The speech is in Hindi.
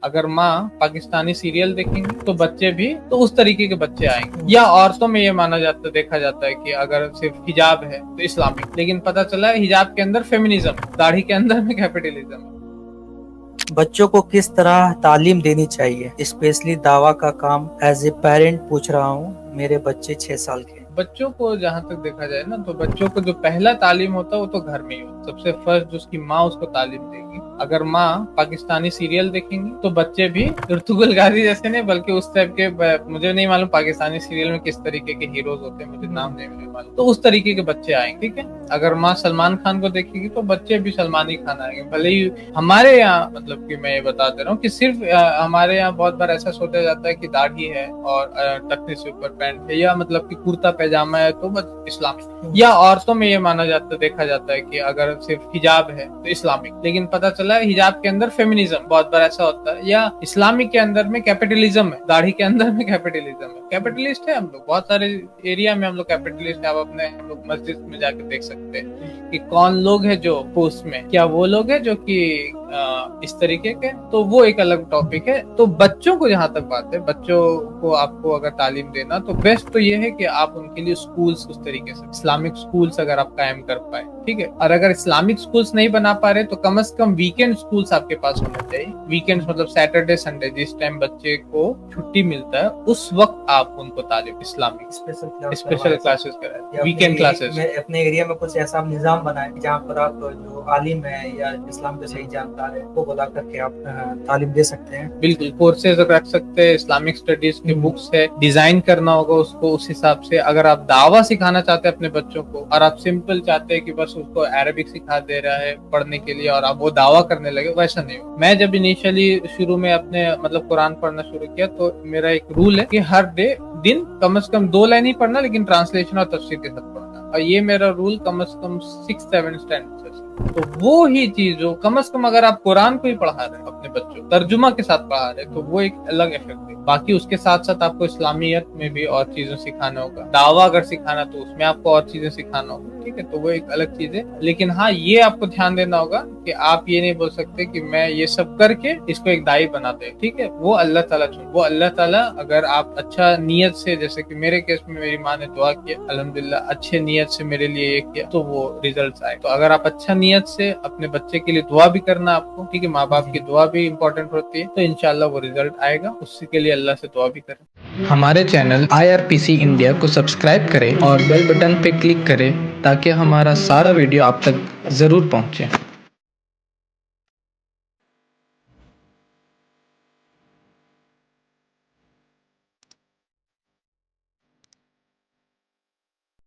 अगर माँ पाकिस्तानी सीरियल देखेंगी तो बच्चे भी तो उस तरीके के बच्चे आएंगे। या औरतों में ये माना जाता देखा जाता है कि अगर सिर्फ हिजाब है तो इस्लामिक, लेकिन पता चला है हिजाब के अंदर फेमिनिज्म, दाढ़ी के अंदर में कैपिटलिज्म है। बच्चों को किस तरह तालीम देनी चाहिए, स्पेशली दावा का काम एज ए पेरेंट पूछ रहा हूँ। मेरे बच्चे 6 साल के। बच्चों को जहाँ तक देखा जाए ना, तो बच्चों को जो पहला तालीम होता है वो तो घर में ही होता है। सबसे फर्स्ट जो उसकी माँ उसको तालीम देगी। अगर माँ पाकिस्तानी सीरियल देखेंगी तो बच्चे भी इर्तुगल गाजी जैसे नहीं, बल्कि उस टाइप के, मुझे नहीं मालूम पाकिस्तानी सीरियल में किस तरीके के हीरोज होते हैं, मुझे नाम नहीं मालूम, तो उस तरीके के बच्चे आएंगे। ठीक है, अगर माँ सलमान खान को देखेगी तो बच्चे भी सलमानी खान आएंगे। भले ही हमारे यहाँ, मतलब कि मैं ये बता दे रहा हूँ कि सिर्फ हमारे यहाँ बहुत बार ऐसा सोचा जाता है कि दाढ़ी है और टखने से ऊपर पैंट है, या मतलब कि कुर्ता पैजामा है तो बस इस्लामिक। या औरतों में ये माना जाता देखा जाता है कि अगर सिर्फ हिजाब है तो इस्लामिक, लेकिन पता चला है हिजाब के अंदर फेमिनिज्म, बहुत बार ऐसा होता है। या इस्लामिक के अंदर में कैपिटलिज्म है, दाढ़ी के अंदर में कैपिटलिज्म है। कैपिटलिस्ट है हम लोग, बहुत सारे एरिया में हम लोग कैपिटलिस्ट है। आप अपने हम लोग मस्जिद में जाकर देख सकते हैं कि कौन लोग है जो पोस्ट में, क्या वो लोग है जो कि इस तरीके के, तो वो एक अलग टॉपिक है। तो बच्चों को जहां तक बात है, बच्चों को आपको अगर तालीम देना तो बेस्ट तो ये है कि आप उनके लिए स्कूल्स उस तरीके से इस्लामिक स्कूल्स अगर आप कायम कर पाए, ठीक है। और अगर इस्लामिक स्कूल्स नहीं बना पा रहे तो कम से कम वीकेंड स्कूल्स आपके पास होने चाहिए। वीकेंड मतलब सैटरडे संडे, जिस टाइम बच्चे को छुट्टी मिलता है उस वक्त आप उनको तालीम इस्लामिक स्पेशल क्लासेस कराए, वीकेंड क्लासेस। अपने एरिया में कुछ ऐसा निजाम बनाए जहाँ पर आप जो आलिम है या इस्लाम के सही जानकार है वो बुला करके आप तालीम दे सकते हैं। बिल्कुल, कोर्सेज रख सकते हैं, इस्लामिक स्टडीज की बुक्स है, डिजाइन करना होगा उसको उस हिसाब से। अगर आप दावा सिखाना चाहते हैं अपने बच्चों को और आप सिंपल चाहते हैं कि बस उसको अरबिक सिखा दे रहा है पढ़ने के लिए और आप वो दावा करने लगे, वैसा नहीं हो। मैं जब इनिशियली शुरू में अपने मतलब कुरान पढ़ना शुरू किया तो मेरा एक रूल है कि हर दिन कम से कम 2 लाइन ही पढ़ना, लेकिन ट्रांसलेशन और तफसीर के साथ पढ़ना। और ये मेरा रूल कम से कम 6-7 स्टैंडर्ड। तो वो ही चीज जो कम से कम अगर आप कुरान को ही पढ़ा रहे हैं अपने बच्चों तर्जुमा के साथ पढ़ा रहे हैं तो वो एक अलग इफेक्ट है। बाकी उसके साथ साथ आपको इस्लामियत में भी और चीजें सिखाना होगा। दावा अगर सिखाना तो उसमें आपको और चीजें सिखाना होगा, ठीक है, तो वो एक अलग चीज है। लेकिन हाँ, ये आपको ध्यान देना होगा कि आप ये नहीं बोल सकते कि मैं ये सब करके इसको एक दाई बना दे, ठीक है। वो अल्लाह ताला चुन, वो अल्लाह ताला, अगर आप अच्छा नियत से, जैसे कि मेरे केस में मेरी माँ ने दुआ किया, अल्हम्दुलिल्लाह अच्छे नियत से मेरे लिए ये किया तो वो रिजल्ट आए। तो अगर आप अच्छा नियत से अपने बच्चे के लिए दुआ भी करना आपको, ठीक है, माँ बाप की दुआ भी इम्पोर्टेंट होती है, तो इंशाल्लाह वो रिजल्ट आएगा। उसके लिए अल्लाह से दुआ भी करें। हमारे चैनल IRPC इंडिया को सब्सक्राइब करें और बेल बटन पे क्लिक करें ताकि हमारा सारा वीडियो आप तक जरूर पहुंचे।